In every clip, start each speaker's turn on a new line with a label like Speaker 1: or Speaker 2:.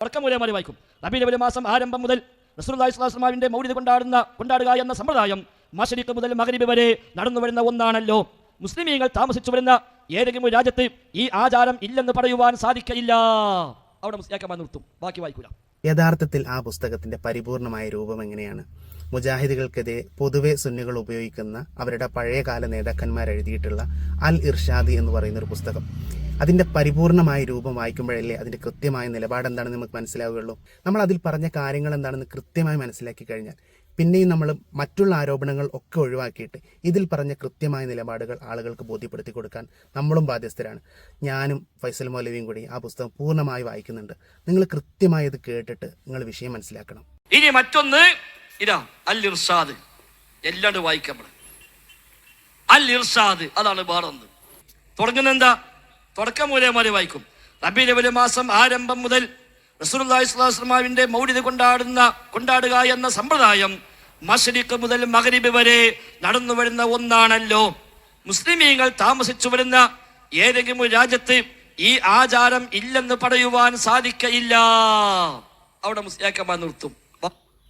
Speaker 1: തുടക്കം മൂലമാരി വായിക്കും. റബീഉൽ അവ്വൽ മാസം ആരംഭം മുതൽ റസൂലുള്ളാഹി സ്വല്ലല്ലാഹു അലൈഹി വസല്ലമയുടെ മൗലിദ് കൊണ്ടാടുക എന്ന സമ്പ്രദായം മശ്രിഖ് മുതൽ മഗ്രിബ് വരെ നടന്നു വരുന്ന ഒന്നാണല്ലോ. മുസ്ലിമീങ്ങൾ താമസിച്ചു വരുന്ന ഏതെങ്കിലും ഒരു രാജ്യത്ത് ഈ ആചാരം ഇല്ലെന്ന് പറയുവാൻ സാധിക്കയില്ല. അവിടെ മുസ്ലിയാക്കന്മാർ നിർത്തും, ബാക്കി വായിക്കൂല.
Speaker 2: യഥാർത്ഥത്തിൽ ആ പുസ്തകത്തിന്റെ പരിപൂർണമായ രൂപം എങ്ങനെയാണ്? മുജാഹിദുകൾക്കെതിരെ പൊതുവെ സുന്നികൾ ഉപയോഗിക്കുന്ന അവരുടെ പഴയകാല നേതാക്കന്മാർ എഴുതിയിട്ടുള്ള അൽ ഇർഷാദി എന്ന് പറയുന്ന ഒരു പുസ്തകം, അതിൻ്റെ പരിപൂർണമായ രൂപം വായിക്കുമ്പോഴല്ലേ അതിൻ്റെ കൃത്യമായ നിലപാട് എന്താണെന്ന് നമുക്ക് മനസ്സിലാവുകയുള്ളൂ. നമ്മൾ അതിൽ പറഞ്ഞ കാര്യങ്ങൾ എന്താണെന്ന് കൃത്യമായി മനസ്സിലാക്കി കഴിഞ്ഞാൽ പിന്നെയും നമ്മൾ മറ്റുള്ള ആരോപണങ്ങൾ ഒക്കെ ഒഴിവാക്കിയിട്ട് ഇതിൽ പറഞ്ഞ കൃത്യമായ നിലപാടുകൾ ആളുകൾക്ക് ബോധ്യപ്പെടുത്തി കൊടുക്കാൻ നമ്മളും ബാധ്യസ്ഥരാണ്. ഞാനും ഫൈസൽ മൗലവിയും കൂടി ആ പുസ്തകം പൂർണ്ണമായി വായിക്കുന്നുണ്ട്. നിങ്ങൾ കൃത്യമായി ഇത് കേട്ടിട്ട് നിങ്ങൾ വിഷയം മനസ്സിലാക്കണം.
Speaker 1: ഇനി മറ്റൊന്ന് ഇതാ അൽ ഇർഷാദ്, എല്ലാണ്ട് വായിക്കണം. അൽ ഇർഷാദ് അതാണ് വേറൊന്ന്. തുടങ്ങുന്ന എന്താ? തുടക്കം മൂലമാരി വായിക്കും. റബീഉൽ അവ്വൽ മാസം ആരംഭം മുതൽ റസൂലുള്ളാഹി സ്വല്ലല്ലാഹു അലൈഹി വസല്ലമയുടെ മൗലിദ് കൊണ്ടാടുക എന്ന സമ്പ്രദായം മശ്രിഖ് മുതൽ മഗ്രിബ് വരെ നടന്നു വരുന്ന ഒന്നാണല്ലോ. മുസ്ലിമീങ്ങൾ താമസിച്ചു വരുന്ന ഏതെങ്കിലും ഒരു രാജ്യത്ത് ഈ ആചാരം ഇല്ലെന്ന് പറയുവാൻ സാധിക്കയില്ല. അവിടെ മുസ്ലിയാക്കന്മാർ നിർത്തും.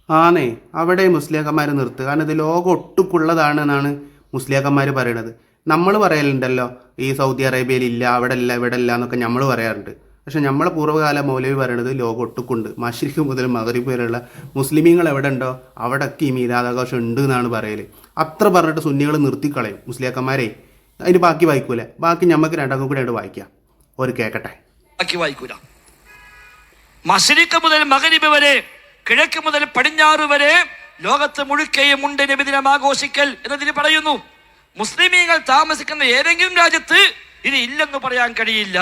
Speaker 2: ആണേ, അവിടെ മുസ്ലിയാക്കന്മാർ നിർത്തുക. കാരണം ഇത് ലോകം ഒട്ടുക്കുള്ളതാണെന്നാണ് മുസ്ലിയാക്കന്മാർ പറയണത്. നമ്മൾ പറയലുണ്ടല്ലോ ഈ സൗദി അറേബ്യയിൽ ഇല്ല, അവിടെ ഇല്ല, ഇവിടെ ഇല്ല എന്നൊക്കെ നമ്മൾ പറയാറുണ്ട്. പക്ഷെ നമ്മളെ പൂർവ്വകാല മൗലവി പറയണത് ലോകം ഒട്ടുക്കുണ്ട്. മശ്രിഖ് മുതൽ മഗ്രിബ് വരെയുള്ള മുസ്ലിമീങ്ങൾ എവിടെ ഉണ്ടോ അവിടെയൊക്കെ ഈ മീലാദാഘോഷം ഉണ്ട് എന്നാണ് പറയല്. അത്ര പറഞ്ഞിട്ട് സുന്നികൾ നിർത്തിക്കളയും മുസ്ലിയാക്കന്മാരെ. അതിന് ബാക്കി വായിക്കൂല. ബാക്കി ഞമ്മക്ക് രണ്ടാക്കും കൂടെ ആയിട്ട് വായിക്കാം. ഒരു കേക്കട്ടെ.
Speaker 1: ബാക്കി വായിക്കൂല. മശ്രിഖ് മുതൽ മഗ്രിബ് വരെ, കിഴക്ക് മുതൽ പടിഞ്ഞാറ് വരെ ലോകത്ത് മുഴുക്കയും ഉണ്ട് നബിദിനം ആഘോഷിക്കൽ എന്നതിന് പറയുന്നു. മുസ്ലിമീങ്ങൾ താമസിക്കുന്ന ഏതെങ്കിലും രാജ്യത്ത് ഇത് ഇല്ലെന്ന് പറയാൻ കഴിയില്ല.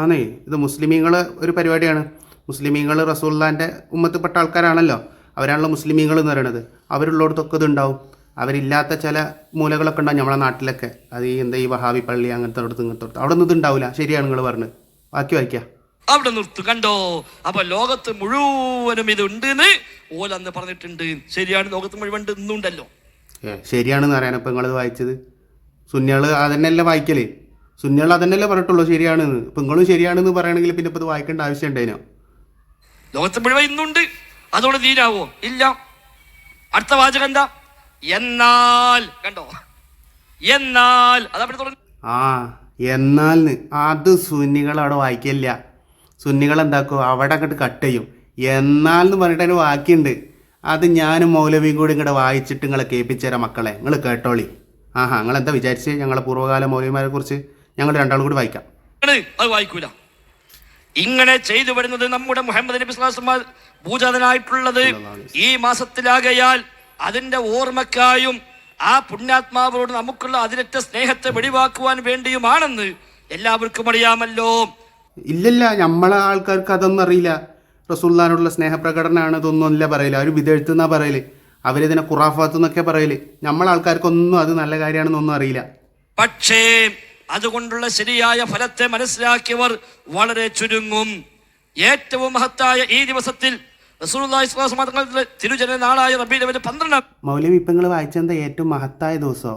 Speaker 2: ആണേ, ഇത് മുസ്ലിമീങ്ങൾ ഒരു പരിപാടിയാണ്. മുസ്ലിമീങ്ങൾ റസൂലുള്ളാഹിന്റെ ഉമ്മത്തിൽപ്പെട്ട ആൾക്കാരാണല്ലോ. അവരാണല്ലോ മുസ്ലിമീങ്ങൾ എന്ന് പറയുന്നത്. അവരുള്ളിടത്തൊക്കെ ഇത് ഉണ്ടാവും. അവരില്ലാത്ത ചില മൂലകളൊക്കെ ഉണ്ടാവും നമ്മളെ നാട്ടിലൊക്കെ. അത് ഈ വഹാബി പള്ളി അങ്ങനത്തെ ഇങ്ങനത്തെ അവിടെ ഒന്നും ഇത് ഉണ്ടാവില്ല. ശരിയാണ് നിങ്ങൾ പറഞ്ഞത്. ബാക്കി വായിക്കാം.
Speaker 1: അവിടെ നിർത്തു. കണ്ടോ? അപ്പൊ ലോകത്ത് മുഴുവനും ഇത് ഉണ്ട് എന്ന് ഓലന്ന് പറഞ്ഞിട്ടുണ്ട്. ശരിയാണ്, ലോകത്ത് മുഴുവൻ ഇന്നുണ്ടല്ലോ.
Speaker 2: ശരിയാണെന്ന് പറയാൻ ഇപ്പം നിങ്ങളത് വായിച്ചത്. സുന്നികൾ അതന്നെയല്ലേ വായിക്കല്. സുന്നികൾ അതന്നെയല്ലേ പറഞ്ഞിട്ടുള്ളൂ ശരിയാണെന്ന്. ഇപ്പം നിങ്ങളും ശരിയാണെന്ന് പറയണമെങ്കിൽ പിന്നെ ഇപ്പം ഇത് വായിക്കേണ്ട ആവശ്യം ഉണ്ടേനോ?
Speaker 1: ലോകത്ത് മുഴുവൻ ഇന്നുണ്ട്, അതോടെ തീരാവോ? ഇല്ല. അടുത്ത വാചകം എന്താ? എന്നാൽ. കണ്ടോ? എന്നാൽ അതവിടെ തുടങ്ങി.
Speaker 2: എന്നാൽ അത് സുന്നികൾ അവിടെ വായിക്കില്ല. സുന്നികൾ എന്താക്കും, അവിടെ അങ്ങോട്ട് കട്ട് ചെയ്യും. എന്നാൽ എന്ന് പറഞ്ഞിട്ട് അതിന് വാക്കിയുണ്ട്. അത് ഞാനും മൗലവിയും കൂടി ഇങ്ങോട്ട് വായിച്ചിട്ട് നിങ്ങളെ കേൾപ്പിച്ചേരാം മക്കളെ. നിങ്ങൾ കേട്ടോളി. നിങ്ങൾ എന്താ വിചാരിച്ച് ഞങ്ങളെ പൂർവ്വകാല മൗലവിമാരെ കുറിച്ച്? ഞങ്ങൾ രണ്ടാളും കൂടി വായിക്കാം.
Speaker 1: അത് വായിക്കൂല. ഇങ്ങനെ ചെയ്തു വരുന്നത് നമ്മുടെ മുഹമ്മദ് നബി സ്വല്ലല്ലാഹു അലൈഹി വസല്ലം പൂജാതനായിട്ടുള്ളത് ഈ മാസത്തിലാകയാൽ അതിന്റെ ഓർമ്മക്കായും ആ പുണ്യാത്മാവോട് നമുക്കുള്ള അതിരറ്റ സ്നേഹത്തെ വെളിവാക്കുവാൻ വേണ്ടിയുമാണെന്ന് എല്ലാവർക്കും അറിയാമല്ലോ.
Speaker 2: ഇല്ലല്ല, നമ്മളെ ആൾക്കാർക്ക് അതൊന്നും അറിയില്ല. റസൂലുള്ളാഹിനോടുള്ള സ്നേഹപ്രകടനമാണ് ഇതൊന്നും അല്ല പറയല്. അവർ വിദഗ്ധെന്നാ പറയല്. അവരിതിനെ ഖുറാഫാത്ത് എന്നൊക്കെ പറയല്. നമ്മളെ ആൾക്കാർക്കൊന്നും അത് നല്ല കാര്യമാണെന്നൊന്നും അറിയില്ല.
Speaker 1: പക്ഷേ അതുകൊണ്ടുള്ള ശരിയായ ഫലത്തെ മനസ്സിലാക്കിയവർ വളരെ ചുരുങ്ങും. ഏറ്റവും മഹത്തായ ഈ ദിവസത്തിൽ റസൂലുള്ളാഹി സ്വല്ലല്ലാഹു അലൈഹി വസല്ലം തങ്ങളുടെ തിരുജന നാളായ റബീഉൽ അവ്വൽ 12
Speaker 2: മൗലവി ഇപ്പം നിങ്ങൾ വായിച്ചെന്താ ഏറ്റവും മഹത്തായ ദിവസമോ?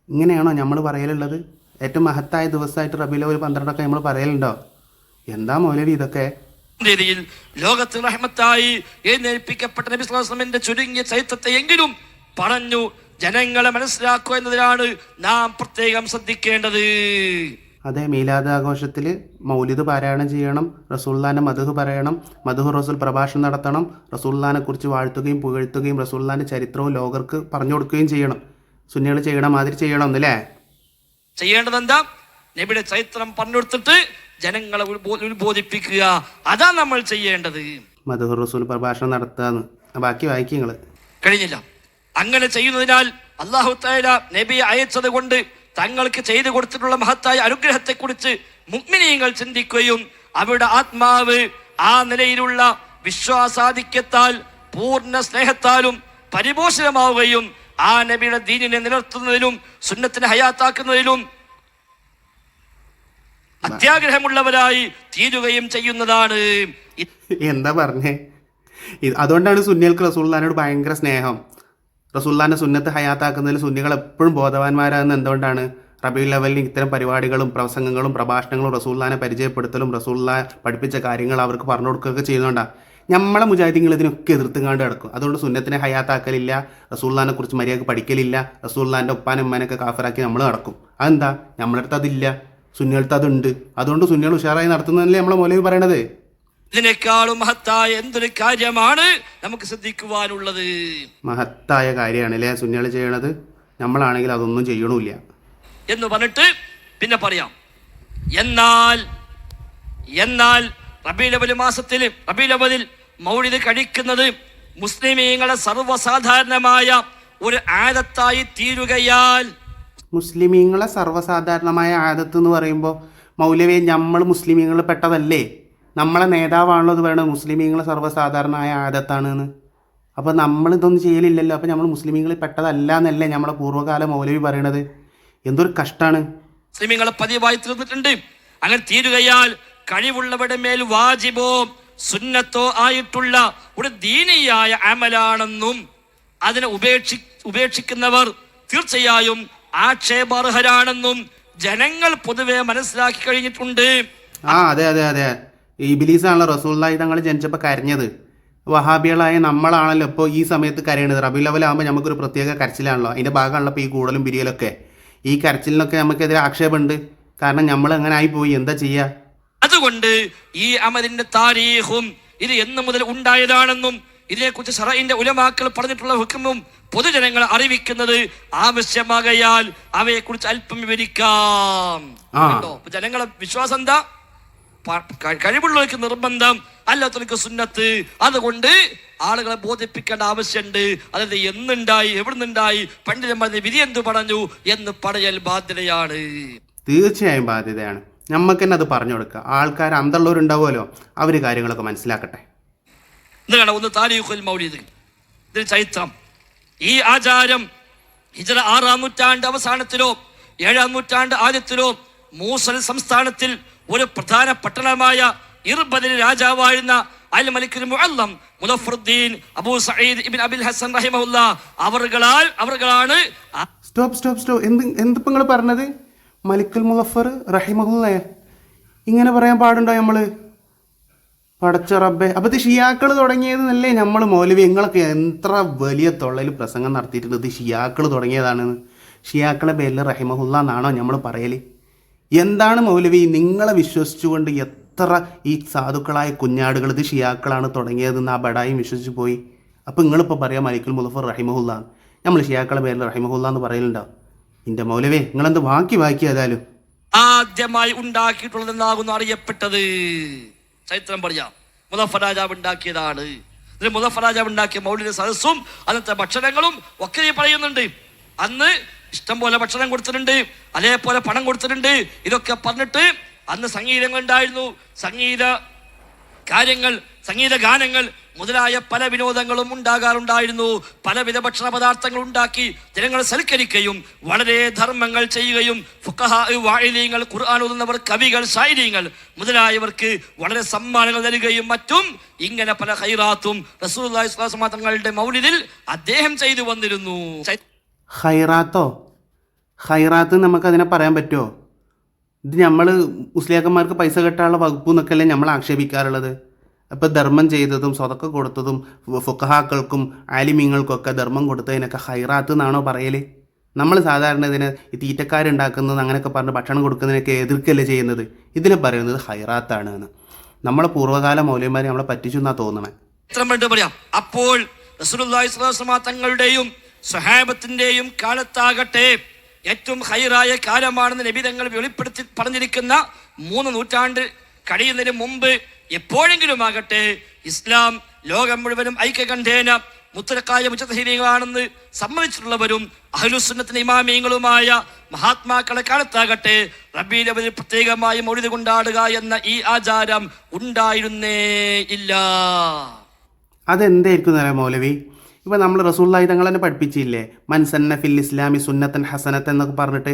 Speaker 2: ഇങ്ങനെയാണോ നമ്മൾ പറയലുള്ളത്? ഏറ്റവും മഹത്തായ ദിവസമായിട്ട് റബീഉൽ അവ്വൽ 12 നമ്മൾ പറയലുണ്ടോ? എന്താ മൗലവി ഇതൊക്കെ?
Speaker 1: രീതിയിൽ ലോകത്ത് റഹ്മത്തായി എഴുന്നേൽപ്പിക്കപ്പെട്ട നബി സ്വല്ലല്ലാഹു അലൈഹി വസല്ലമിന്റെ ചുരുങ്ങിയ ചരിത്രത്തെ എങ്കിലും പറഞ്ഞു ജനങ്ങളെ മനസ്സിലാക്കുക എന്നതിലാണ് നാം പ്രത്യേകം ശ്രദ്ധിക്കേണ്ടത്.
Speaker 2: അതെ, മീലാദ് ആഘോഷത്തിൽ മൗലിദ് പാരായണം ചെയ്യണം, റസൂലുള്ളാഹിന്റെ മദ്ഹ് പറയണം, മദ്ഹ് റസൂൽ പ്രഭാഷണം നടത്തണം, റസൂലുള്ളാഹിനെ കുറിച്ച് വാഴ്ത്തുകയും പുകഴ്ത്തുകയും റസൂലുള്ളാഹിന്റെ ചരിത്രവും ലോകർക്ക് പറഞ്ഞു കൊടുക്കുകയും ചെയ്യണം. സുന്നികൾ ചെയ്യണ മാതിരി ചെയ്യണം എന്നല്ലേ?
Speaker 1: ചെയ്യേണ്ടത് എന്താ? നബിയുടെ ചരിത്രം പറഞ്ഞു കൊടുത്തിട്ട് ജനങ്ങളെ ഉത്ബോധിപ്പിക്കുക. അതാ നമ്മൾ ചെയ്യേണ്ടത്.
Speaker 2: മദ്ഹ് റസൂൽ പ്രഭാഷണം നടത്താന്ന്. ബാക്കി വായിക്കുക.
Speaker 1: കഴിഞ്ഞില്ല. അങ്ങനെ ചെയ്യുന്നതിനാൽ അല്ലാഹു തആല നബിയെ അയച്ചത് കൊണ്ട് തങ്ങൾക്ക് ചെയ്തു കൊടുത്തിട്ടുള്ള മഹത്തായ അനുഗ്രഹത്തെക്കുറിച്ച് മുഅ്മിനീങ്ങൾ ചിന്തിക്കുകയും അവരുടെ ആത്മാവ് ആ നിലയിലുള്ള വിശ്വാസാധിക്യത്താൽ പൂർണ്ണ സ്നേഹത്താലും പരിപോഷണമാവുകയും ആ നബിയുടെ ദീനിനെ നിലനിർത്തുന്നതിലും സുന്നത്തിനെ ഹയാത്താക്കുന്നതിലും അത്യാഗ്രഹമുള്ളവരായി തീരുകയും ചെയ്യുന്നതാണ്.
Speaker 2: എന്താ പറഞ്ഞേ? അതുകൊണ്ടാണ് സുന്നികൾക്ക് റസൂലുള്ളാഹിനോട് ഭയങ്കര സ്നേഹം. റസൂലുള്ളാഹിന്റെ സുന്നത്ത് ഹയാത്താക്കുന്നതിൽ സുന്നികൾ എപ്പോഴും ബോധവാന്മാരാകുന്ന എന്തുകൊണ്ടാണ്? റബീഉൽ അവ്വലിന് ഇത്തരം പരിപാടികളും പ്രസംഗങ്ങളും പ്രഭാഷണങ്ങളും റസൂലുള്ളാഹിനെ പരിചയപ്പെടുത്തലും റസൂലുള്ളാഹി പഠിപ്പിച്ച കാര്യങ്ങൾ അവർക്ക് പറഞ്ഞു കൊടുക്കുകയൊക്കെ ചെയ്യുന്നുണ്ടാണ്. നമ്മളെ മുജാഹിദീങ്ങൾ ഇതിനൊക്കെ എതിർത്തുകാണ്ട് കിടക്കും. അതുകൊണ്ട് സുന്നത്തിനെ ഹയാത്താക്കലില്ല, റസൂലുള്ളാഹിനെ കുറിച്ച് മര്യാദക്ക് പഠിക്കലില്ല, റസൂലുള്ളാഹിൻ്റെ ഉപ്പാനും ഉമ്മാനൊക്കെ കാഫിറാക്കി നമ്മൾ നടക്കും. അതെന്താ? നമ്മളടുത്ത് അതില്ല, സുന്നികൾക്ക് അതുണ്ട്. അതുകൊണ്ട് സുന്നികൾ ഉഷാറായി നടത്തുന്നതല്ലേ നമ്മളെ മൗലവി പറയണത്.
Speaker 1: ഇതിനേക്കാളും മഹത്തായ എന്തൊരു കാര്യമാണ് നമുക്ക് ശ്രദ്ധിക്കുവാനുള്ളത്.
Speaker 2: മഹത്തായ കാര്യമാണ് അല്ലേ സുന്നികൾ ചെയ്യണത്. നമ്മളാണെങ്കിൽ അതൊന്നും ചെയ്യണമില്ല
Speaker 1: എന്ന് പറഞ്ഞിട്ട് പിന്നെ പറയാം. എന്നാൽ റബീഉൽ അവ്വൽ മാസത്തിൽ റബീഉൽ അവ്വലിൽ മൗലിദ് കഴിക്കുന്നത് മുസ്ലിമീങ്ങളുടെ സർവ്വസാധാരണമായ ഒരു ആദത്തായി തീരുകയാൽ,
Speaker 2: മുസ്ലിമീങ്ങളെ സർവ്വസാധാരണമായ ആദത്ത് എന്ന് പറയുമ്പോൾ മൗലവിയെ നമ്മൾ മുസ്ലിമീങ്ങൾ പെട്ടതല്ലേ? നമ്മളെ നേതാവാണല്ലോ ഇത് പറയണത് മുസ്ലിമീങ്ങളെ സർവ്വസാധാരണമായ ആദത്താണെന്ന്. അപ്പോൾ നമ്മളിതൊന്നും ചെയ്യലില്ലല്ലോ, അപ്പോൾ നമ്മൾ മുസ്ലിമീങ്ങളിൽ പെട്ടതല്ല എന്നല്ലേ നമ്മളെ പൂർവ്വകാല മൗലവി പറയണത്. എന്തൊരു കഷ്ടമാണ്.
Speaker 1: മുസ്ലിമീങ്ങളെ പതിവായി തീർന്നിട്ടുണ്ട്. അങ്ങനെ തീരുകയാൽ കഴിവുള്ളവരുടെ മേൽ വാജിബോ സുന്നത്തോ ആയിട്ടുള്ള ഒരു ദീനിയായ അമലാണെന്നും അതിനെ ഉപേക്ഷിക്കുന്നവർ തീർച്ചയായും ആക്ഷേപാർഹരാണെന്നും ജനങ്ങൾ പൊതുവെ മനസ്സിലാക്കി കഴിഞ്ഞിട്ടുണ്ട്.
Speaker 2: അതെ അതെ അതെ, ഇബ്ലീസാണല്ലോ റസൂലുള്ളാഹി തങ്ങൾ ജനിച്ചപ്പോൾ കരഞ്ഞത്. വഹാബികളായ നമ്മളാണല്ലോ ഇപ്പോൾ ഈ സമയത്ത് കരയണത്. റബീഉൽ അവ്വൽ ആകുമ്പോൾ നമുക്കൊരു പ്രത്യേക കരച്ചിലാണല്ലോ, അതിൻ്റെ ഭാഗമാണല്ലോ ഇപ്പോൾ ഈ കൂടലും പിരിയലൊക്കെ. ഈ കരച്ചിലിനൊക്കെ നമുക്കെതിരെ ആക്ഷേപമുണ്ട്. കാരണം നമ്മൾ അങ്ങനെ ആയിപ്പോയി, എന്താ ചെയ്യുക?
Speaker 1: അതുകൊണ്ട് ഈ അമലിന്റെ താരീഖും ഇത് എന്ന് മുതൽ ഉണ്ടായതാണെന്നും ഇതിനെക്കുറിച്ച് ശറഈന്റെ ഉലമാക്കൾ പറഞ്ഞിട്ടുള്ള ഹുക്മും പൊതുജനങ്ങളെ അറിയിക്കുന്നത് ആവശ്യമാകയാൽ അവയെക്കുറിച്ച് അല്പം വിവരിക്കാം. ജനങ്ങളെ വിശ്വാസം എന്താ? കഴിവുള്ളവർക്ക് നിർബന്ധം, അല്ലാത്തവർക്ക് സുന്നത്ത്. അതുകൊണ്ട് ആളുകളെ ബോധിപ്പിക്കേണ്ട ആവശ്യമുണ്ട്. അതായത് എന്നുണ്ടായി, എവിടുന്നുണ്ടായി, പണ്ഡിതന്മാർ വിധി എന്തു പറഞ്ഞു എന്ന് പറയൽ ബാധ്യതയാണ്.
Speaker 2: തീർച്ചയായും ബാധ്യതയാണ്. നമുക്ക് തന്നെ അത് പറഞ്ഞു കൊടുക്കുക. ആൾക്കാർ അന്തമുള്ളവരുണ്ടാവുമല്ലോ, അവർ കാര്യങ്ങളൊക്കെ മനസ്സിലാക്കട്ടെ.
Speaker 1: എന്താണ് ഒന്ന് താരീഖുൽ മൗലിദ്, ഇതിന് ചരിത്രം. ഈ ആചാരം ഹിജ്റ 6-ാം നൂറ്റാണ്ട് അവസാനത്തിലോ 7-ാം നൂറ്റാണ്ട് ആദ്യത്തിലോ മൂസൽ സംസ്ഥാനത്തിൽ ഒരു പ്രധാന പട്ടണമായ ഇർബദിലെ രാജാവായിരുന്ന അൽ മലിക്കുൽ മുഅല്ലം മുദഫറുദ്ദീൻ അബൂ സഈദ് ഇബ്ൻ അബിൽ ഹസൻ റഹിമഹുല്ലാ അവർകളാണ്.
Speaker 2: സ്റ്റോപ്പ് എന്തിപ്പോ നിങ്ങൾ പറഞ്ഞത്? മലിക്കുൽ മുദഫർ റഹിമഹുല്ലാ ഇങ്ങനെ പറയാൻ പാടുണ്ടോ നമ്മൾ? പടച്ച റബ്ബേ, അപ്പോൾ ഇത് ഷിയാക്കൾ തുടങ്ങിയതെന്നല്ലേ നമ്മൾ മൗലവി? നിങ്ങളൊക്കെ എത്ര വലിയ തൊള്ളയിൽ പ്രസംഗം നടത്തിയിട്ടുണ്ട് ഇത് ഷിയാക്കൾ തുടങ്ങിയതാണെന്ന്. ഷിയാക്കളെ പേരിൽ റഹിമഹുല്ലാ എന്നാണോ നമ്മൾ പറയൽ? എന്താണ് മൗലവി നിങ്ങളെ വിശ്വസിച്ചുകൊണ്ട് എത്ര ഈ സാധുക്കളായ കുഞ്ഞാടുകൾ ഇത് ഷിയാക്കളാണ് തുടങ്ങിയതെന്ന് ആ ബടായും വിശ്വസിച്ച് പോയി. അപ്പോൾ നിങ്ങളിപ്പോൾ പറയാം മലിക്കുൽ മുദഫർ റഹിമഹുല്ലാ, നമ്മൾ ഷിയാക്കളെ പേരിൽ റഹിമഹുല്ലാ എന്ന് പറയലുണ്ടോ? എൻ്റെ മൗലവി നിങ്ങളെന്ത് ബാക്കി ഏതായാലും
Speaker 1: ആദ്യമായി ഉണ്ടാക്കിയിട്ടുള്ളതെന്നാകുന്നു അറിയപ്പെട്ടത്. ചരിത്രം പറയാം. മുദഫർ രാജാവ് ഉണ്ടാക്കിയതാണ്. ഇതിൽ മുദഫർ രാജാവ് ഉണ്ടാക്കിയ മൗലിദ് സദസ്സും അന്നത്തെ ഭക്ഷണങ്ങളും ഒക്കെ പറയുന്നുണ്ട്. അന്ന് ഇഷ്ടം പോലെ ഭക്ഷണം കൊടുത്തിട്ടുണ്ട്, അതേപോലെ പണം കൊടുത്തിട്ടുണ്ട്. ഇതൊക്കെ പറഞ്ഞിട്ട് അന്ന് സംഗീതങ്ങൾ ഉണ്ടായിരുന്നു, സംഗീത ഗാനങ്ങൾ മുതലായ പല വിനോദങ്ങളും ഉണ്ടാകാറുണ്ടായിരുന്നു. പലവിധ ഭക്ഷണ പദാർത്ഥങ്ങൾ ഉണ്ടാക്കി ജനങ്ങളെ സൽക്കരിക്കുകയും വളരെ ധർമ്മങ്ങൾ ചെയ്യുകയും ഫുഖഹാ വാഇലീങ്ങൾ, ഖുർആൻ ഓതുന്നവർ, കവികൾ, ശായിരീങ്ങൾ മുതലായവർക്ക് വളരെ സമ്മാനങ്ങൾ നൽകുകയും മറ്റും ഇങ്ങനെ പല ഖൈറാത്തും റസൂലുള്ളാഹി സ്വല്ലല്ലാഹു അലൈഹി വസല്ലം തങ്ങളുടെ മൗലിദിൽ അദ്ദേഹം ചെയ്തു വന്നിരുന്നു.
Speaker 2: ഖൈറാത്ത് നമുക്കതിനെ പറയാൻ പറ്റുമോ? ഇത് നമ്മൾ മുസ്ലിയാക്കന്മാർക്ക് പൈസ കെട്ടാനുള്ള വകുപ്പ് എന്നൊക്കെയല്ലേ നമ്മൾ ആക്ഷേപിക്കാറുള്ളത്. അപ്പോൾ ധർമ്മം ചെയ്തതും സ്വതക്ക കൊടുത്തതും ഫുഖഹാക്കൾക്കും ആലിമീങ്ങൾക്കൊക്കെ ധർമ്മം കൊടുത്തതിനൊക്കെ ഖൈറാത്ത് എന്നാണോ പറയൽ? നമ്മൾ സാധാരണ ഇതിന് ഈ തീറ്റക്കാരുണ്ടാക്കുന്നത് അങ്ങനെയൊക്കെ പറഞ്ഞ് ഭക്ഷണം കൊടുക്കുന്നതിനൊക്കെ എതിർക്കല്ലേ ചെയ്യുന്നത്. ഇതിൽ പറയുന്നത് ഖൈറാത്താണ് എന്ന്. നമ്മളെ പൂർവ്വകാല മൗലവിമാരെ നമ്മളെ പറ്റിച്ചു എന്നാണ് തോന്നണേ.
Speaker 1: പറയാം. അപ്പോൾ റസൂലുള്ളാഹി സ്വല്ലല്ലാഹു അലൈഹി വസല്ലം തങ്ങളുടെയും സ്വഹാബത്തിന്റെയും കാലത്താകട്ടെ ഏറ്റവും ഖൈറായ കാലമാണെന്ന് നബി തങ്ങൾ വെളിപ്പെടുത്തി പറഞ്ഞിരിക്കുന്ന 3 നൂറ്റാണ്ട് കഴിയുന്നതിന് മുമ്പ് എപ്പോഴെങ്കിലും ആകട്ടെ ഇസ്ലാം ലോകം മുഴുവനും ഐക്യകണ്ഠേന മുത്തലക്കായ മുജതഹിദീകളാണെന്ന് സമ്മതിച്ചിട്ടുള്ളവരും അഹ്ലുസുന്നത്തിന്റെ ഇമാമിയങ്ങളുമായ മഹാത്മാക്കളെ കാലത്താകട്ടെ റബീഉൽ അവ്വലിൽ പ്രത്യേകമായി മൗലിദ് കൊണ്ടാടുക എന്ന ഈ ആചാരം ഉണ്ടായിരുന്നേ ഇല്ല.
Speaker 2: അതെന്തായിരിക്കും മൗലവി? ഇപ്പോൾ നമ്മൾ റസൂലുള്ളാഹി തങ്ങൾ തന്നെ പഠിപ്പിച്ചില്ലേ, മൻ സന്ന ഫിൽ ഇസ്ലാമി സുന്നത്തൻ ഹസനത്ത് എന്നൊക്കെ പറഞ്ഞിട്ട്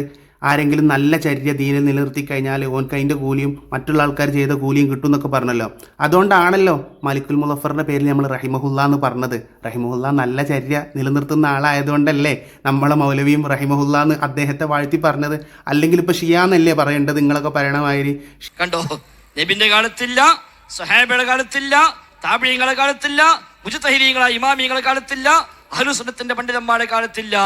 Speaker 2: ആരെങ്കിലും നല്ല ചര്യ ദീനിൽ നിലനിർത്തി കഴിഞ്ഞാൽ ഓൻക്ക് അതിൻ്റെ കൂലിയും മറ്റുള്ള ആൾക്കാർ ചെയ്ത കൂലിയും കിട്ടും എന്നൊക്കെ പറഞ്ഞല്ലോ. അതുകൊണ്ടാണല്ലോ മലിക്കുൽ മുളഫറിൻ്റെ പേരിൽ നമ്മൾ റഹിമഹുല്ല എന്ന് പറഞ്ഞത്. റഹിമഹുല്ല നല്ല ചര്യ നിലനിർത്തുന്ന ആളായതുകൊണ്ടല്ലേ നമ്മളെ മൗലവിയും റഹിമഹുല്ല എന്ന് അദ്ദേഹത്തെ വാഴ്ത്തി പറഞ്ഞത്. അല്ലെങ്കിൽ ഇപ്പോൾ ഷിയാന്നല്ലേ പറയേണ്ടത് നിങ്ങളൊക്കെ പറയണമാതിരി.
Speaker 1: കണ്ടോ, നബിന്റെ കാലത്തില്ല, സഹാബയുടെ കാലത്തില്ല, താബിഈങ്ങളുടെ കാലത്തില്ല, മുജ്തഹിദീങ്ങളായ ഇമാമിങ്ങളുടെ കാലത്തില്ല, അഹ്ലു സുന്നത്തിന്റെ പണ്ഡിതന്മാരുടെ കാലത്തില്ല.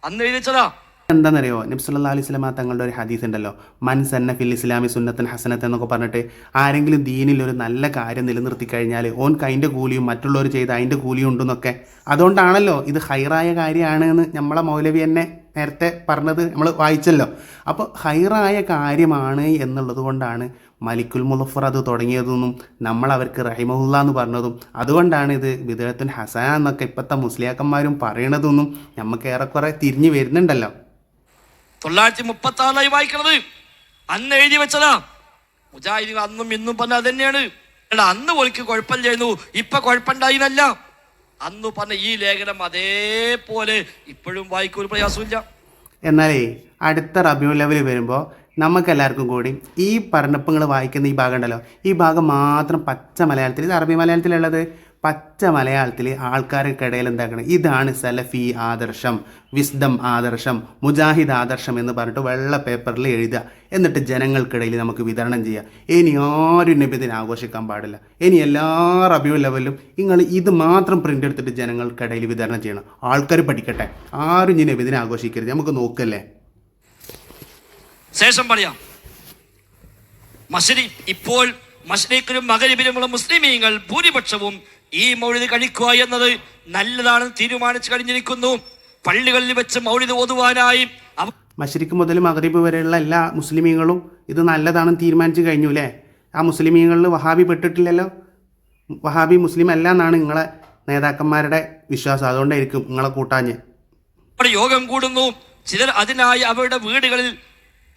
Speaker 1: അന്ന് എഴുതിച്ചതാ.
Speaker 2: എന്താണെന്നറിയോ, നബി സല്ലല്ലാഹു അലൈഹി വസല്ലമ തങ്ങളുടെ ഒരു ഹദീസ് ഉണ്ടല്ലോ, മൻ സന്ന ഫിൽ ഇസ്ലാമി സുന്നത്തൻ ഹസനത്ത് എന്നൊക്കെ പറഞ്ഞിട്ട് ആരെങ്കിലും ദീനിൽ ഒരു നല്ല കാര്യം നിലനിർത്തി കഴിഞ്ഞാൽ ഓൻക്ക് അതിൻ്റെ കൂലിയും മറ്റുള്ളവർ ചെയ്ത് അതിൻ്റെ കൂലിയും ഉണ്ടെന്നൊക്കെ. അതുകൊണ്ടാണല്ലോ ഇത് ഹൈറായ കാര്യമാണ് എന്ന് നമ്മളെ മൗലവി തന്നെ നേരത്തെ പറഞ്ഞത് നമ്മൾ വായിച്ചല്ലോ. അപ്പോൾ ഹൈറായ കാര്യമാണ് എന്നുള്ളത് കൊണ്ടാണ് മലിക്കുൽ മുളഫർ അത് തുടങ്ങിയതെന്നും നമ്മൾ അവർക്ക് റഹിമഹുല്ല എന്ന് പറഞ്ഞതും അതുകൊണ്ടാണ് ഇത് ബിദ്അത്തുൻ ഹസന എന്നൊക്കെ ഇപ്പോഴത്തെ മുസ്ലിയാക്കന്മാരും പറയണതൊന്നും നമുക്ക് ഏറെക്കുറെ തിരിഞ്ഞു വരുന്നുണ്ടല്ലോ.
Speaker 1: 936 വായിക്കണത് അന്ന് എഴുതി വെച്ചതാ. മുജാഹിദീൻ അന്നും ഇന്നും പറഞ്ഞ അത് തന്നെയാണ്. അന്ന് പോലിക്ക് കുഴപ്പമില്ലായിരുന്നു, ഇപ്പൊ കുഴപ്പമുണ്ടായിന്നല്ല. അന്ന് പറഞ്ഞ ഈ ലേഖനം അതേപോലെ ഇപ്പോഴും വായിക്കൊരു പ്രയാസമില്ല.
Speaker 2: എന്നാലേ അടുത്ത റബീഉൽ അവ്വൽ വരുമ്പോൾ നമുക്കെല്ലാവർക്കും കൂടി ഈ പറഞ്ഞപ്പോൾ വായിക്കുന്ന ഈ ഭാഗം ഉണ്ടല്ലോ, ഈ ഭാഗം മാത്രം പച്ച മലയാളത്തിൽ, ഇത് അറബി മലയാളത്തിലുള്ളത്, പച്ച മലയാളത്തിൽ ആൾക്കാർക്കിടയിൽ എന്താക്കണം, ഇതാണ് സലഫി ആദർശം, വിസ്ഡം ആദർശം, മുജാഹിദ് ആദർശം എന്ന് പറഞ്ഞിട്ട് വെള്ള പേപ്പറിൽ എഴുതുക. എന്നിട്ട് ജനങ്ങൾക്കിടയിൽ നമുക്ക് വിതരണം ചെയ്യുക. ഇനി ആരും നബിദിനം ആഘോഷിക്കാൻ പാടില്ല. ഇനി എല്ലാ റബീഉൽ അവ്വലും നിങ്ങൾ ഇത് മാത്രം പ്രിൻ്റ് എടുത്തിട്ട് ജനങ്ങൾക്കിടയിൽ വിതരണം ചെയ്യണം. ആൾക്കാർ പഠിക്കട്ടെ, ആരും ഇനി നബിദിനം ആഘോഷിക്കരുത്. നമുക്ക് നോക്കല്ലേ.
Speaker 1: ശേഷം പറയാം, ഇപ്പോൾ മശ്രിഖിലും മഗ്രിബിലുമുള്ള മുസ്ലിമീങ്ങൾ ഭൂരിപക്ഷവും ഈ മൗലിദ് കഴിക്കുക എന്നത് നല്ലതാണെന്ന് തീരുമാനിച്ചു കഴിഞ്ഞിരിക്കുന്നു. പള്ളികളിൽ വെച്ച് മൗലിദ് ഓതുവാനായി
Speaker 2: മശ്രിഖ് മുതൽ മഗ്രിബ് വരെയുള്ള എല്ലാ മുസ്ലിമീങ്ങളും ഇത് നല്ലതാണെന്ന് തീരുമാനിച്ചു കഴിഞ്ഞു അല്ലേ. ആ മുസ്ലിമീങ്ങളിൽ വഹാബി പെട്ടിട്ടില്ലല്ലോ. വഹാബി മുസ്ലിം അല്ല എന്നാണ് നിങ്ങളെ നേതാക്കന്മാരുടെ വിശ്വാസം. അതുകൊണ്ടായിരിക്കും നിങ്ങളെ കൂട്ടാഞ്ഞ്
Speaker 1: യോഗം കൂടുന്നു. ചിലർ അതിനായി അവരുടെ വീടുകളിൽ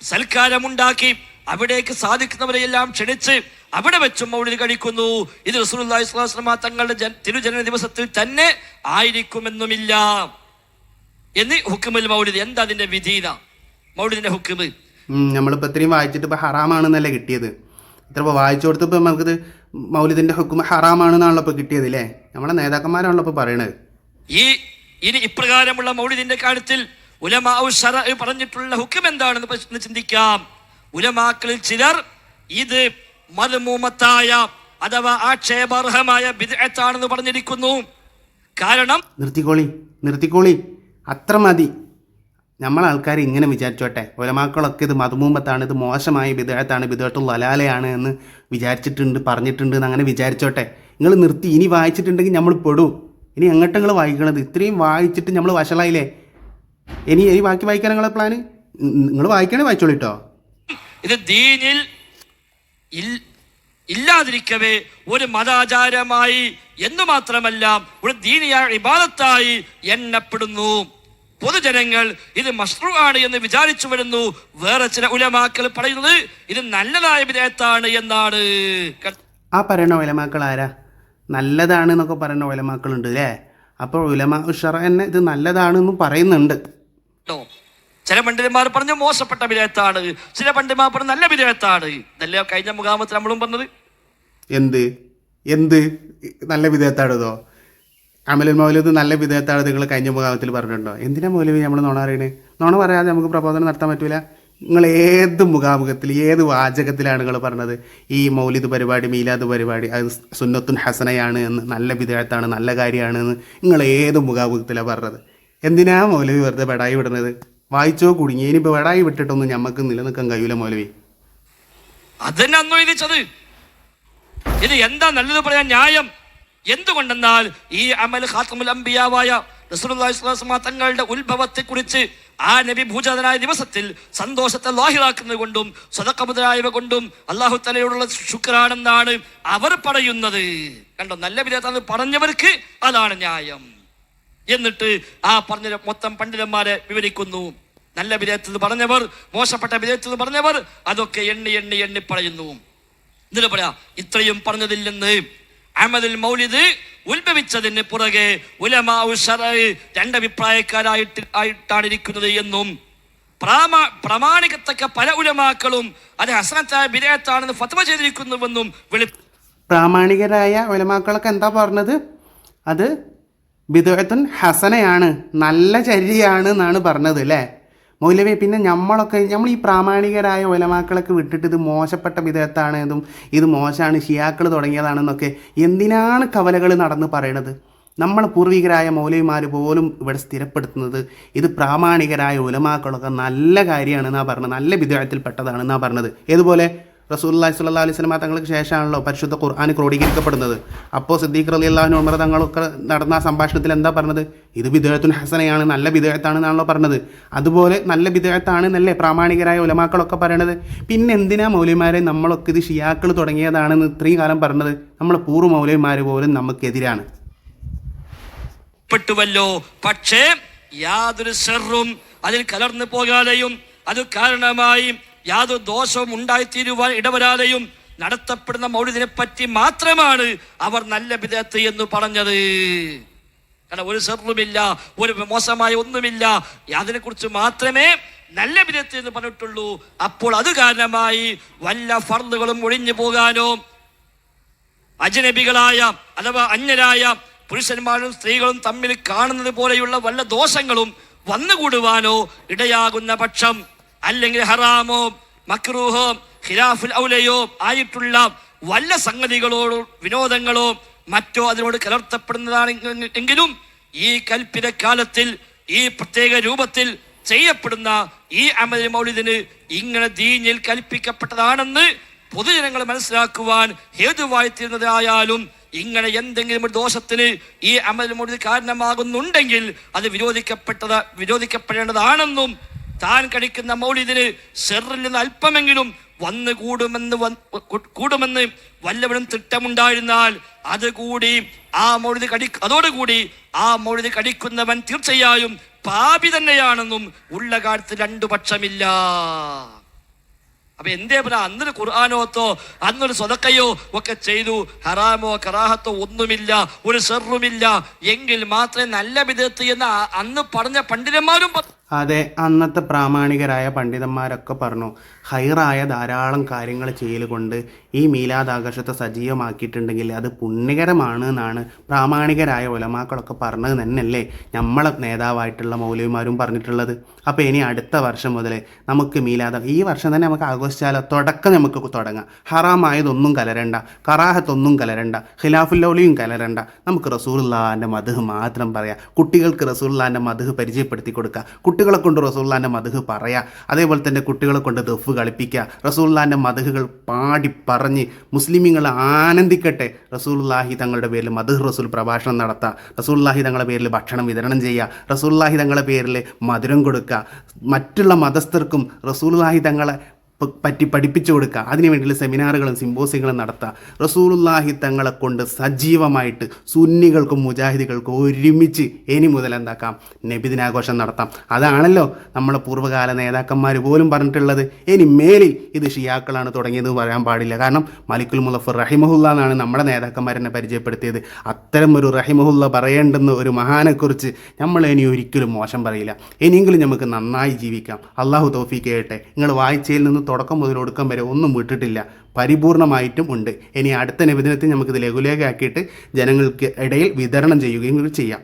Speaker 1: സൽക്കാരമുണ്ടാക്കി അവിടേക്ക് സാധിക്കുന്നവരെയെല്ലാം ക്ഷണിച്ച് അവിടെ വെച്ചും മൗലിദ് കഴിക്കുന്നു. ഇത് റസൂലുള്ളാഹി സ്വല്ലല്ലാഹു അലൈഹി വസല്ലം തങ്ങളുടെ തിരുജനന ദിവസത്തിൽ തന്നെ ആയിരിക്കുമെന്നുമില്ല എന്ന് ഹുക്കുമുൽ മൗലിദ്. എന്താ അതിന്റെ വിധീന മൗലിദിന്റെ ഹുക്കുമ്?
Speaker 2: നമ്മളിപ്പോൾ ഇത്രയും വായിച്ചിട്ട് ഇപ്പോൾ ഹറാമാണെന്നല്ലേ കിട്ടിയത്. ഇത്രപ്പോൾ വായിച്ചു കൊടുത്തപ്പോൾ നമുക്കിത് മൗലിദിന്റെ ഹുക്കുമ് ഹറാമാണെന്നാണല്ലോ ഇപ്പോൾ കിട്ടിയത് അല്ലേ. നമ്മളെ നേതാക്കന്മാരാണല്ലോ ഇപ്പോൾ പറയണത്.
Speaker 1: ഇനി ഇപ്രകാരമുള്ള മൗലിദിന്റെ കാര്യത്തിൽ ഉലമാഉ ശറഅ് പറഞ്ഞിട്ടുള്ള ഹുക്കം എന്താണെന്ന് ചിന്തിക്കാം. ഉലമാക്കളിൽ ചിലർ ഇത് മദ്മൂമത്തായ അഥവാ ആക്ഷേപാർഹമായ ബിദ്അത്താണെന്ന് പറഞ്ഞിരിക്കുന്നു. കാരണം
Speaker 2: നിർത്തിക്കോളി അത്ര മതി. നമ്മളെ ആൾക്കാർ ഇങ്ങനെ വിചാരിച്ചോട്ടെ, ഉലമാക്കളൊക്കെ ഇത് മദ്മൂമത്താണ്, ഇത് മോശമായ ബിദ്അത്താണ്, ബിദ്അത്തുൽ ദലാലയാണ് എന്ന് വിചാരിച്ചിട്ടുണ്ട്, പറഞ്ഞിട്ടുണ്ട് എന്ന് അങ്ങനെ വിചാരിച്ചോട്ടെ. നിങ്ങൾ നിർത്തി. ഇനി വായിച്ചിട്ടുണ്ടെങ്കിൽ നമ്മൾ പെടും. ഇനി എങ്ങോട്ട് നിങ്ങൾ വായിക്കണത്? ഇത്രയും വായിച്ചിട്ട് നമ്മൾ വഷളായില്ലേ. ഇനി ബാക്കി വായിക്കാൻ നിങ്ങളെ പ്ലാന്? നിങ്ങൾ വായിക്കണേ വായിച്ചോളിട്ടോ.
Speaker 1: ഇത് ദീനിൽ ഇല്ലാതിരിക്കവേ ഒരു മതാചാരമായി എന്ന് മാത്രമല്ല ഒരു ദീനിയായ ഇബാദത്തായി എണ്ണപ്പെടുന്നു. പൊതുജനങ്ങൾ ഇത് മശ്റൂ ആണ് എന്ന് വിചാരിച്ചു വരുന്നു. വേറെ ചില ഉലമാക്കൾ പറയുന്നത് ഇത് നല്ലതായ ബിദ്അത്താണ് എന്നാണ്.
Speaker 2: ആ പറയുന്ന ഉലമാക്കൾ ആരാ? നല്ലതാണ് എന്നൊക്കെ പറയുന്ന ഉലമാക്കളുണ്ട് അല്ലേ. അപ്പോൾ ഉലമാഉ ശറഅ് തന്നെ ഇത് നല്ലതാണെന്ന് പറയുന്നുണ്ട്.
Speaker 1: ചില പണ്ഡിതന്മാർ പറഞ്ഞു മോശപ്പെട്ട ബിദ്അത്താണ്, ചില പണ്ഡിതന്മാർ പറഞ്ഞു നല്ല ബിദ്അത്താണ്. ഇതല്ലേ കഴിഞ്ഞ മുഖാമത്തിൽ നമ്മളും പറഞ്ഞത്.
Speaker 2: എന്ത് നല്ല ബിദ്അത്താണതോ? അമലുൽ മൗലിദ് നല്ല ബിദ്അത്താണ് നിങ്ങൾ കഴിഞ്ഞ മുഖാമത്തിൽ പറഞ്ഞിട്ടുണ്ടോ? എന്തിനാ മൗലവി നമ്മൾ നുണ അറിയണേ? നുണ പറയാതെ നമുക്ക് പ്രബോധനം നടത്താൻ പറ്റൂല. നിങ്ങൾ ഏത് മുഖാമുഖത്തിൽ ഏത് വാചകത്തിലാണ് നിങ്ങൾ പറഞ്ഞത് ഈ മൗലിദ് പരിപാടി, മീലാദ് പരിപാടി അത് സുന്നത്തുൻ ഹസനയാണ് എന്ന്, നല്ല ബിദ്അത്താണ്, നല്ല കാര്യമാണ് എന്ന് നിങ്ങൾ ഏത് മുഖാമുഖത്തിലാണ് പറഞ്ഞത്? എന്തിനാ മൗലവി വെറുതെ ബടായി വിടുന്നത്? വായിച്ചോ കുടുങ്ങി. ഇനിയിപ്പോൾ ബടായി വിട്ടിട്ടൊന്നും നമുക്ക് നിലനിൽക്കാൻ കഴിയൂല മൗലവി.
Speaker 1: അതന്നെ അന്ന് എഴുതിച്ചത്. ഇത് എന്താ നല്ലത് പറയാൻ ന്യായം? എന്തുകൊണ്ടെന്നാൽ ഈ അമൽ ഖാത്തമുൽ അംബിയാവായ റസൂലുള്ളാഹി സ്വല്ലല്ലാഹു അലൈഹി വസല്ലം തങ്ങളുടെ ഉത്ഭവത്തെക്കുറിച്ച് ആ നബി ഭൂജാതനായ ദിവസത്തിൽ സന്തോഷത്തെ ലാഹിറാക്കുന്നത് കൊണ്ടും സദഖ മുതലായവ കൊണ്ടും അല്ലാഹു തആലയോടുള്ള ശുക്രാണെന്നാണ് അവർ പറയുന്നത്. കണ്ടോ, നല്ല ബിദ്അത്ത് പറഞ്ഞവർക്ക് അതാണ് ന്യായം. എന്നിട്ട് ആ പറഞ്ഞ മൊത്തം പണ്ഡിതന്മാരെ വിവരിക്കുന്നു. നല്ല ബിദ്അത്ത് പറഞ്ഞവർ, മോശപ്പെട്ട ബിദ്അത്ത് പറഞ്ഞവർ അതൊക്കെ എണ്ണി പറയുന്നു. എന്നിട്ട് പറയാ, ഇത്രയും പറഞ്ഞതിൽ നിന്ന് അമലുൽ മൗലിദ് ഉത്ഭവിച്ചതിന് പുറകെ ഉലമാഉ ശർഅ് രണ്ടഭിപ്രായക്കാരായിട്ടാണ് ഇരിക്കുന്നത് എന്നും പ്രാമാണികത്തക്ക പല ഉലമാക്കളും അത് ഹസനത്തായ ബിദ്അത്താണെന്ന് ഫത്വ ചെയ്തിരിക്കുന്നുവെന്നും
Speaker 2: പ്രാമാണികരായ ഉലമാക്കളൊക്കെ എന്താ പറഞ്ഞത്? അത് ബിദ്അത്തുൻ ഹസനയാണ്, നല്ല ചര്യയാണ് എന്നാണ് പറഞ്ഞത് അല്ലേ മൗലവി? പിന്നെ നമ്മൾ ഈ പ്രാമാണികരായ ഉലമാക്കളൊക്കെ വിട്ടിട്ട് ഇത് മോശപ്പെട്ട ബിദ്അത്താണ്, ഇത് മോശമാണ്, ഷിയാക്കൾ തുടങ്ങിയതാണെന്നൊക്കെ എന്തിനാണ് കവലകൾ നടന്ന് പറയണത്? നമ്മളെ പൂർവികരായ മൗലവിമാർ പോലും ഇവിടെ സ്ഥിരപ്പെടുത്തുന്നത് ഇത് പ്രാമാണികരായ ഉലമാക്കളൊക്കെ നല്ല കാര്യമാണെന്നാണ് പറഞ്ഞത്, നല്ല ബിദ്അത്തിൽപ്പെട്ടതാണെന്നാണ് പറഞ്ഞത്. ഏതുപോലെ റസൂലുള്ളാഹി സ്വല്ലല്ലാഹു അലൈഹി വസല്ലം തങ്ങൾക്ക് ശേഷമാണല്ലോ പരിശുദ്ധ ഖുർആൻ ക്രോഡീകരിക്കപ്പെടുന്നത്. അപ്പോൾ സിദ്ദീഖ് റളിയല്ലാഹു അൻഹു ഉമർ തങ്ങളൊക്കെ നടന്ന സംഭാഷണത്തിൽ എന്താ പറഞ്ഞത്? ഇത് ബിദ്അത്തുൻ ഹസനയാണ്, നല്ല ബിദ്അത്താണെന്നാണല്ലോ പറഞ്ഞത്. അതുപോലെ നല്ല ബിദ്അത്താണ് എന്നല്ലേ പ്രാമാണികരായ ഉലമാക്കളൊക്കെ പറയണത്? പിന്നെ എന്തിനാ മൗലവിമാരെ നമ്മളൊക്കെ ഇത് ഷിയാക്കൾ തുടങ്ങിയതാണെന്ന് ഇത്രയും കാലം പറഞ്ഞത്? നമ്മളെ പൂർവ്വ മൗലവിമാർ പോലും നമുക്കെതിരാണ്.
Speaker 1: പെട്ടുവല്ലോ. പക്ഷേ യാതൊരു ഷർറും അതിൽ കലർന്നു പോകാതെയും അത് കാരണമായി യാതൊരു ദോഷവും ഉണ്ടായിത്തീരുവാൻ ഇടവരാതെയും നടത്തപ്പെടുന്ന മൗലിദിനെ പറ്റി മാത്രമാണ് അവർ നല്ല ബിദ്അത്ത് എന്ന് പറഞ്ഞത്. കാരണം ഒരു ഷർറുമില്ല, ഒരു മോശമായ ഒന്നുമില്ല, അതിനെക്കുറിച്ച് മാത്രമേ നല്ല ബിദ്അത്ത് എന്ന് പറഞ്ഞിട്ടുള്ളൂ. അപ്പോൾ അത് കാരണമായി വല്ല ഫർളുകളും ഒഴിഞ്ഞു പോകാനോ അജ്നബികളായ അഥവാ അന്യരായ പുരുഷന്മാരും സ്ത്രീകളും തമ്മിൽ കാണുന്നത് പോലെയുള്ള വല്ല ദോഷങ്ങളും വന്നുകൂടുവാനോ ഇടയാകുന്ന പക്ഷം, അല്ലെങ്കിൽ ഹറാമോ മക്രൂഹോ ഖിലാഫുൽ ഔലയോ ആയിട്ടുള്ള വല്ല സംഗതികളോടോ വിനോദങ്ങളോ മറ്റോ അതിനോട് കലർത്തപ്പെടുന്നതാണ് എങ്കിലും ഈ കൽപ്പിത കാലത്തിൽ ഈ പ്രത്യേക രൂപത്തിൽ ചെയ്യപ്പെടുന്ന ഈ അമൽ മൗലിദിന് ഇങ്ങനെ ദീനിൽ കൽപ്പിക്കപ്പെട്ടതാണെന്ന് പൊതുജനങ്ങൾ മനസ്സിലാക്കുവാൻ ഹേതുവായി തീർന്നതായാലും ഇങ്ങനെ എന്തെങ്കിലും ഒരു ദോഷത്തിന് ഈ അമൽ മൗലിദ് കാരണമാകുന്നുണ്ടെങ്കിൽ അത് വിരോധിക്കപ്പെടേണ്ടതാണെന്നും താൻ കഴിക്കുന്ന മൗലിദിന് ഷർറിൽ നിന്ന് അല്പമെങ്കിലും കൂടുമെന്ന് വല്ലവരും തിട്ടമുണ്ടായിരുന്നാൽ അതോടുകൂടി ആ മൗലിദ് കടിക്കുന്നവൻ തീർച്ചയായും പാപി തന്നെയാണെന്നും ഉള്ള കാര്യത്തിൽ രണ്ടു പക്ഷമില്ല. അപ്പൊ എന്തേ പറയാ? അന്നൊരു ഖുർആാനോത്തോ അന്നൊരു സ്വതക്കയോ ഒക്കെ ചെയ്തു, ഹറാമോ കറാഹത്തോ ഒന്നുമില്ല, ഒരു ഷർറുമില്ല എങ്കിൽ മാത്രമേ നല്ല ബിദ്അത്ത് എന്ന് അന്ന് പറഞ്ഞ പണ്ഡിതന്മാരും
Speaker 2: അതെ, അന്നത്തെ പ്രാമാണികരായ പണ്ഡിതന്മാരൊക്കെ പറഞ്ഞു ഹൈറായ ധാരാളം കാര്യങ്ങൾ ചെയ്യൽ കൊണ്ട് ഈ മീലാദ് ആഘോഷത്തെ സജീവമാക്കിയിട്ടുണ്ടെങ്കിൽ അത് പുണ്യകരമാണ് എന്നാണ് പ്രാമാണികരായ ഉലമാക്കളൊക്കെ പറഞ്ഞത് തന്നെയല്ലേ നമ്മളെ നേതാവായിട്ടുള്ള മൗലവിമാരും പറഞ്ഞിട്ടുള്ളത്. അപ്പോൾ ഇനി അടുത്ത വർഷം മുതൽ നമുക്ക് മീലാദ് ഈ വർഷം തന്നെ നമുക്ക് ആഘോഷിച്ചാലോ? തുടക്കം നമുക്ക് തുടങ്ങാം. ഹറാമായതൊന്നും കലരണ്ട, കറാഹത്തൊന്നും കലരണ്ട, ഖിലാഫുൽ ഔലിയും കലരണ്ട. നമുക്ക് റസൂലുള്ളാഹിൻ്റെ മദ്ഹ് മാത്രം പറയാം. കുട്ടികൾക്ക് റസൂലുള്ളാഹിൻ്റെ മദ്ഹ് പരിചയപ്പെടുത്തി കൊടുക്കുക, കുട്ടികളെ കൊണ്ട് റസൂലുള്ളാഹിൻ്റെ മദ്ഹ് പറയാം. അതേപോലെ തന്നെ കുട്ടികളെ കൊണ്ട് ദഫ് കളിപ്പിക്കുക, റസൂലുള്ളാഹിൻ്റെ മദ്ഹുകൾ പാടി പറഞ്ഞ് മുസ്ലിമീങ്ങൾ ആനന്ദിക്കട്ടെ. റസൂലുള്ളാഹി തങ്ങളുടെ പേരിൽ മദ്ഹ് റസൂൽ പ്രഭാഷണം നടത്തുക, റസൂലുള്ളാഹി തങ്ങളുടെ പേരിൽ ഭക്ഷണം വിതരണം ചെയ്യുക, റസൂലുള്ളാഹി തങ്ങളുടെ പേരിൽ മധുരം കൊടുക്കുക, മറ്റുള്ള മതസ്ഥർക്കും റസൂലുള്ളാഹി തങ്ങളെ പറ്റി പഠിപ്പിച്ചു കൊടുക്കുക, അതിനു വേണ്ടിയുള്ള സെമിനാറുകളും സിമ്പോസിയങ്ങളും നടത്തുക. റസൂലുള്ളാഹി തങ്ങളെ കൊണ്ട് സജീവമായിട്ട് സുന്നികൾക്കും മുജാഹിദികൾക്കും ഒരുമിച്ച് ഇനി മുതൽ എന്താക്കാം? നബിദിനാഘോഷം നടത്താം. അതാണല്ലോ നമ്മളെ പൂർവ്വകാല നേതാക്കന്മാർ പോലും പറഞ്ഞിട്ടുള്ളത്. ഇനി മേലിൽ ഇത് ഷിയാക്കളാണ് തുടങ്ങിയത് പറയാൻ പാടില്ല. കാരണം മലിക്കുൽ മുളഫർ റഹിമഹുല്ല എന്നാണ് നമ്മുടെ നേതാക്കന്മാരെന്നെ പരിചയപ്പെടുത്തിയത്. അത്തരം ഒരു റഹിമഹുല്ല പറയേണ്ടുന്ന ഒരു മഹാനെക്കുറിച്ച് നമ്മൾ ഇനി ഒരിക്കലും മോശം പറയില്ല. ഇനിയെങ്കിലും നമുക്ക് നന്നായി ജീവിക്കാം. അള്ളാഹു തൗഫീഖ് ചെയ്യട്ടെ. നിങ്ങൾ വായിച്ചയിൽ നിന്ന് തുടക്കം മുതൽ ഒടുക്കം വരെ ഒന്നും വിട്ടിട്ടില്ല, പരിപൂർണമായിട്ടും ഉണ്ട്. ഇനി അടുത്ത നിബന്ധനത്തിൽ നമുക്കിത് ലഘുലേഖയാക്കിയിട്ട് ജനങ്ങൾക്ക് ഇടയിൽ വിതരണം ചെയ്യുകയും ചെയ്യാം.